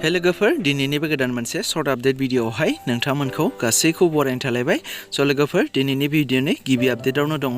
हे लोगोफोर दिनैनि बे गोदान मोनसे शर्ट आपडेट भिडिअआवहाय नोंथांमोनखौ गासैखौ बरायनो थालायबाय। स' लोगोफोर दिनैनि भिडिअनि गिबि आपडेटआवनो दङ।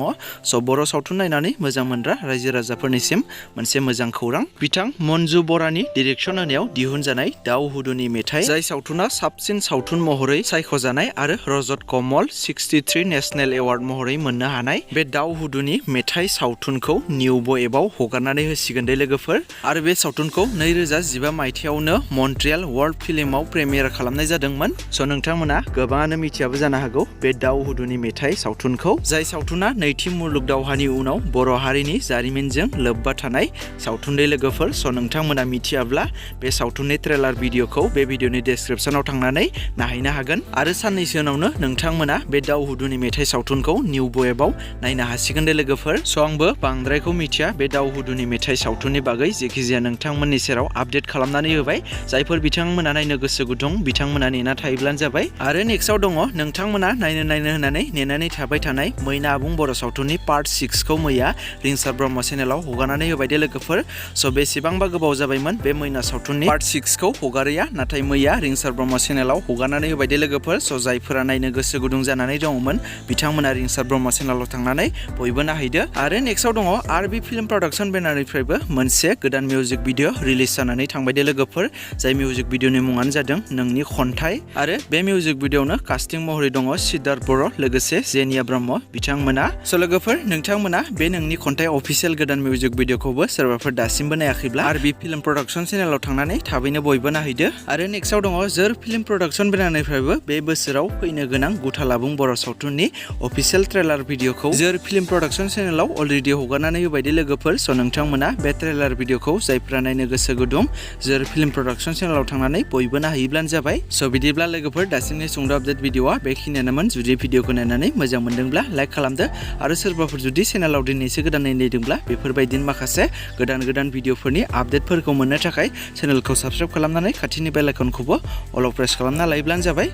स' बर' सावथुन नायनानै मोजां मोनग्रा रायजो राजाफोरनिसिम मोनसे मोजां खौरां। बिथां मन्जु बरानि डिरेक्सन होनायाव दिहुनजानाय दाउ हुदुनि मेथाइ, जाय सावथुना साबसिन सावथुन महरै सायख'जानाय आरो रजत कमल 63 नेशनेल एवार्ड महरै मोननो हानाय बे दाउ हुदुनि मेथाइ सावथुनखौ निउ एबाव हगारनानै होसिगोन दे लोगोफोर। आरो बे सावथुनखौ 2015 मायथाइयावनो मन्ट्रियेल वर्ल्ड फिल्माव प्रिमियार खालामनाय जादोंमोन। स' नोंथांमोना गोबाङानो मिथियाबो जानो हागौ बे दाउ हुदुनि मेथाइ सावथुनखौ, जाय सावथुना नैथि मुलुग दावहानि उनाव बर' हारिनि जारिमिनजों लोब्बा थानाय सावथुन दे लोगोफोर। स' नोंथांमोना मिथियाब्ला बे सावथुननि ट्रेलार भिडिअखौ बे भिडिअनि डेसक्रिपसनाव थांनानै नायहैनो हागोन। आरो साननैसो उनावनो नोंथांमोना बे दाउ हुदुनि मेथाइ सावथुनखौ निउ एबाव नायनो हासिगोन दे लोगोफोर। स' आंबो बांद्रायखौ मिथिया बे दाउ हुदुनि मेथाइ सावथुननि बागै, जेखिजाया नोंथांमोननि सेराव आपडेट खालामनानै होबाय। जायफोर बिथांमोना नायनो गोसो गुदुं बिथांमोना नेना थायोब्लानो जाबाय। आरो नेक्स्टआव दङ नोंथांमोना नायनो होननानै नेनानै थाबाय थानाय मैना आबुं बर' सावथुननि पार्ट 6 खौ मैया रिंसार ब्रह्म चेनेलाव हगारनानै होबाय दे लोगोफोर। स' बेसेबांबा गोबाव जाबायमोन बे मैना सावथुननि पार्ट 6 खौ हगारैया, नाथाय मैया रिंसार ब्रह्म चेनेलाव हगारनानै होबाय दे लोगोफोर। स' जायफोरा नायनो गोसो गुदुं जानानै दङमोन बिथांमोना रिंसार ब्रह्म चेनेलाव थांनानै बयबो नायहैदो। आरो नेक्स्टआव दङ आरबि फिल्म प्रडाक्सन बेनारनिफ्रायबो मोनसे गोदान मिउजिक भिडिअ रिलिज जानानै थांबाय दे लोगोफोर। जाय मिउजिक भिडिअनि मुङानो जादों नोंनि खन्थाइ। आरो बे मिउजिक भिडिअआवनो कास्टिं महरै दङ सिद्धार्थ बर' लोगोसे जेनिया ब्रह्म बिथांमोना। स' लोगोफोर नोंथांमोना बे नोंनि खन्थाइ अफिसियेल गोदान मिउजिक भिडिअखौबो सोरबाफोर दासिमबो नायाखैब्ला आरबि फिल्म प्रडाक्सन चेनेलाव थांनानै थाबैनो बयबो नायहैदो। आरो नेक्स्टआव दङ जोर फिल्म प्रडाक्सन बेनारनिफ्रायबो बे बोसोराव फैनो गोनां गुथाल आबुं बर' सावथुननि अफिसियेल ट्रेलार भिडिअखौ जोर फिल्म प्रडाक्सन चेनेलाव अलरेडि हगारनानै होबाय दे लोगोफोर। स' नोंथांमोना बे ट्रेलार भिडिअखौ जायफोरा नायनो गोसो गुदुं जोर फिल्म प्रडाक्सन चेनेलाव थांनानै बयबो नायहैब्लानो जाबाय। स' बिदिब्ला लोगोफोर दासिमनि सुंद' आपडेट भिडिअआ बेखिनियानोमोन। जुदि भिडिअखौ नायनानै मोजां मोनदोंब्ला लाइक खालामदो। आरो सोरबाफोर जुदि चेनेलाव दिनैसो गोदानै नायदोंब्ला बेफोरबायदिनो माखासे गोदान भिडिअफोरनि आपडेटफोरखौ मोननो थाखाय चेनेलखौ साबस्क्राइब खालामनानै खाथिनि बेल आइकनखौबो अलाव प्रेस खालामना लायोब्लानो जाबाय।